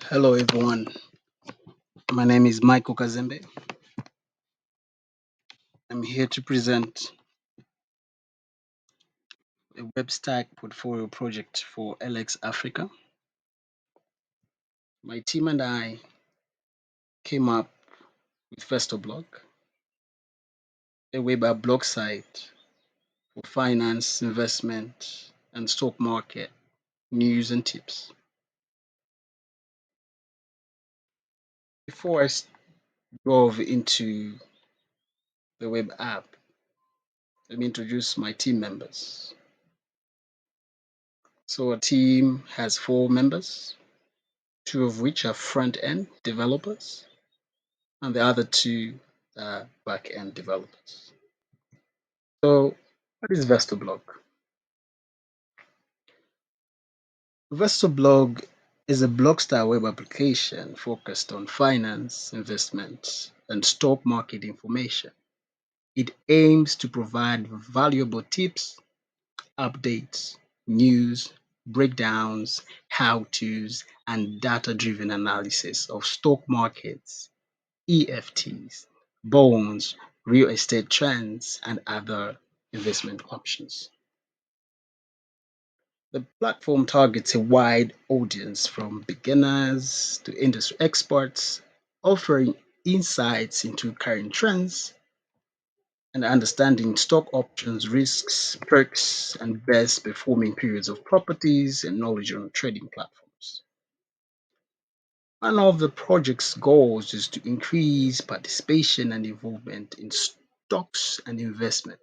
Hello, everyone. My name is Michael Kazembe. I'm here to present a Webstack portfolio project for ALX Africa. My team and I came up with VestoBlog, a web app blog site for finance, investment, and stock market news and tips. Before I delve into the web app, let me introduce my team members. So, our team has 4 members, two of which are front end developers and the other two back-end developers. So, what is VestoBlog? VestoBlog is a blog-style web application focused on finance, investment, and stock market information. It aims to provide valuable tips, updates, news, breakdowns, how-tos, and data-driven analysis of stock markets, EFTs, bonds, real estate trends, and other investment options. The platform targets a wide audience from beginners to industry experts, offering insights into current trends and understanding stock options, risks, perks, and best performing periods of properties and knowledge on trading platforms. One of the project's goals is to increase participation and involvement in stocks and investment,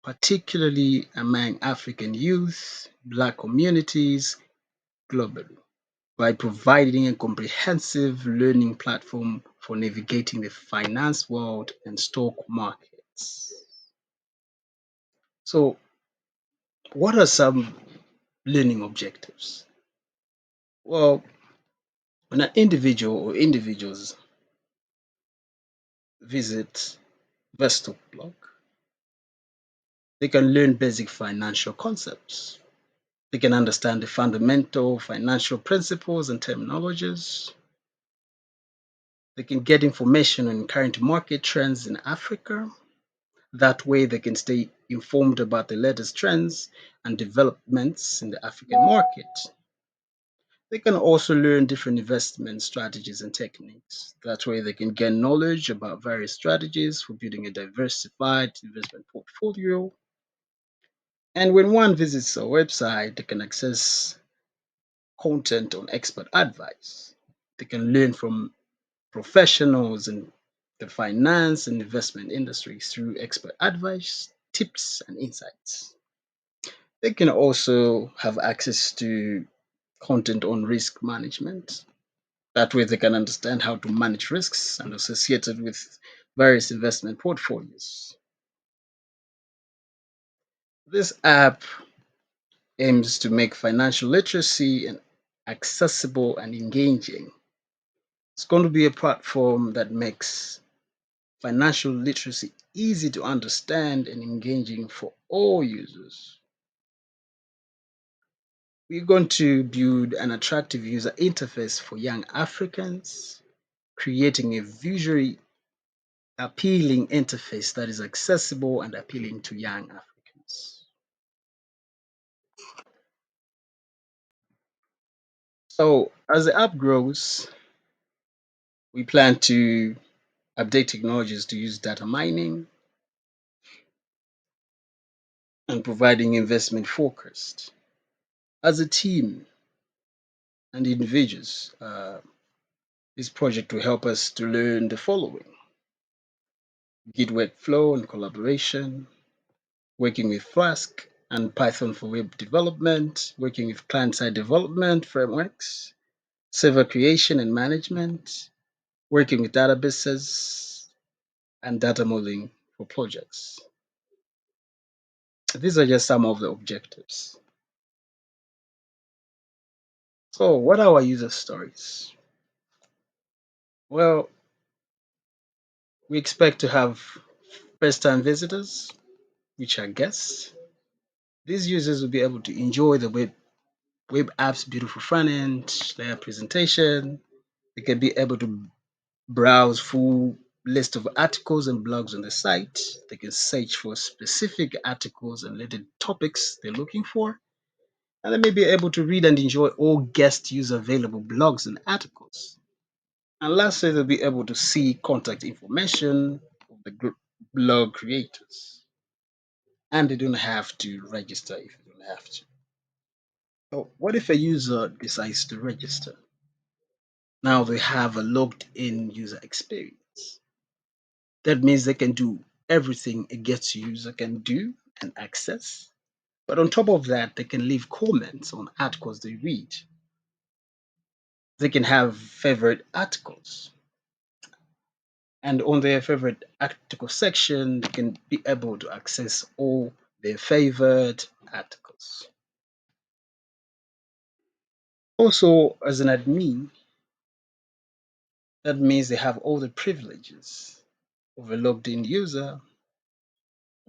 particularly among African youth, Black communities globally, by providing a comprehensive learning platform for navigating the finance world and stock markets. So, what are some learning objectives? Well, when an individual or individuals visit VestoBlog, they can learn basic financial concepts. They can understand the fundamental financial principles and terminologies. They can get information on current market trends in Africa. That way, they can stay informed about the latest trends and developments in the African market. They can also learn different investment strategies and techniques. That way, they can gain knowledge about various strategies for building a diversified investment portfolio. And when one visits our website, they can access content on expert advice. They can learn from professionals in the finance and investment industries through expert advice, tips, and insights. They can also have access to content on risk management. That way, they can understand how to manage risks and associated with various investment portfolios. This app aims to make financial literacy accessible and engaging. It's going to be a platform that makes financial literacy easy to understand and engaging for all users. We're going to build an attractive user interface for young Africans, creating a visually appealing interface that is accessible and appealing to young Africans. So, as the app grows, we plan to update technologies to use data mining and providing investment forecast. As a team and individuals, this project will help us to learn the following: Git workflow and collaboration, working with Flask and Python for web development, working with client-side development frameworks, server creation and management, working with databases, and data modeling for projects. These are just some of the objectives. So, what are our user stories? Well, we expect to have first time visitors, which are guests. These users will be able to enjoy the web web apps, beautiful front end, their presentation. They can be able to browse full list of articles and blogs on the site. They can search for specific articles and related topics they're looking for. And they may be able to read and enjoy all guest user available blogs and articles. And lastly, they'll be able to see contact information of the group blog creators. And they don't have to register if you don't have to. So what if a user decides to register? Now they have a logged in user experience. That means they can do everything a get user can do and access. But on top of that, they can leave comments on articles they read. They can have favorite articles. And on their favorite article section, they can be able to access all their favorite articles. Also, as an admin, that means they have all the privileges of a logged in user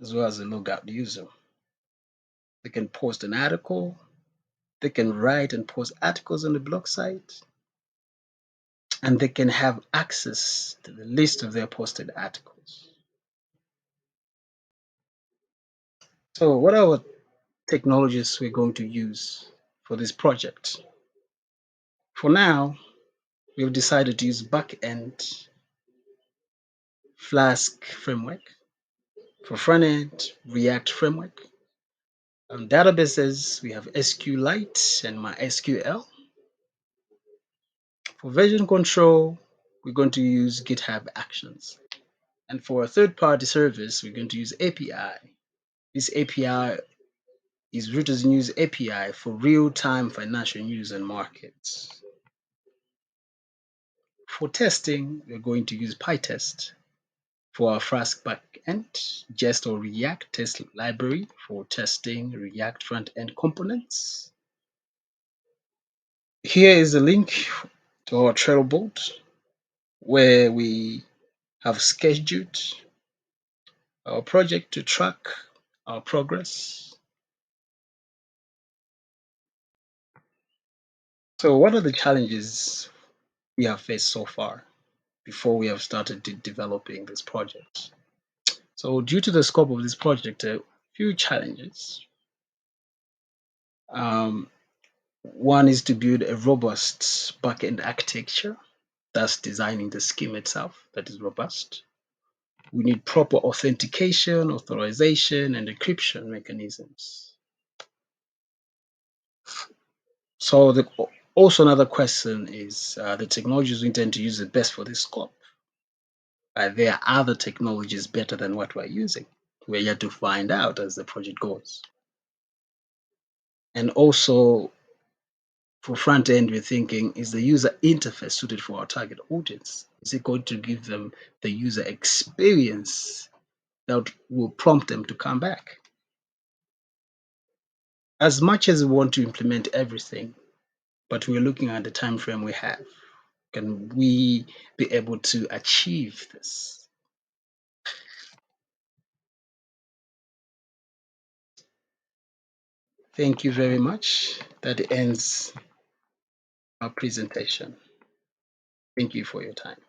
as well as a logout user. They can post an article, they can write and post articles on the blog site, and they can have access to the list of their posted articles. So, what are our technologies we're going to use for this project? For now, we've decided to use backend Flask framework. For front end, React framework. On databases, we have SQLite and MySQL. For version control, we're going to use GitHub Actions. And for a third-party service, we're going to use API. This API is Reuters News API for real-time financial news and markets. For testing, we're going to use PyTest. For our Flask backend, Jest or React test library for testing React front-end components. Here is a link to our Trello board where we have scheduled our project to track our progress. So, what are the challenges we have faced so far before we have started developing this project? So, due to the scope of this project, a few challenges. Um, One is to build a robust backend architecture, thus designing the scheme itself that is robust. We need proper authentication, authorization, and encryption mechanisms. So also another question is the technologies we intend to use the best for this scope. Are there other technologies better than what we're using? We're yet to find out as the project goes. And also for front end, we're thinking, is the user interface suited for our target audience? Is it going to give them the user experience that will prompt them to come back? As much as we want to implement everything, but we're looking at the time frame we have, can we be able to achieve this? Thank you very much. That ends our presentation. Thank you for your time.